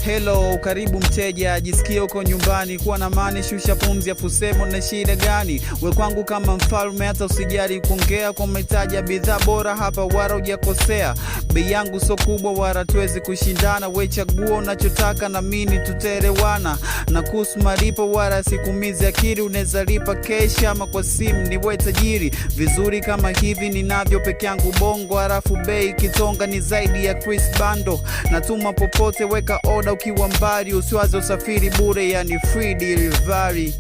Hello, karibu mteja, jisikie uko nyumbani, kuwa na mani, shusha pumzi, afusemo na shida gani? We kwangu kama mfalme, hata usijali kuongea, kwa mahitaji ya bidhaa bora hapa wala hujakosea. Bei yangu so kubwa wala tuwezi kushindana, we chagua unachotaka na mimi tutaelewana. Na kuhusu malipo wala sikumize akili, unaweza lipa cash ama kwa simu, ni we tajiri. Vizuri kama hivi ninavyo peke yangu bongo, halafu bei kitonga ni zaidi ya Chris Bando. Natuma popote, weka order ukiwa mbali, usiwaze usafiri bure, yani free delivery.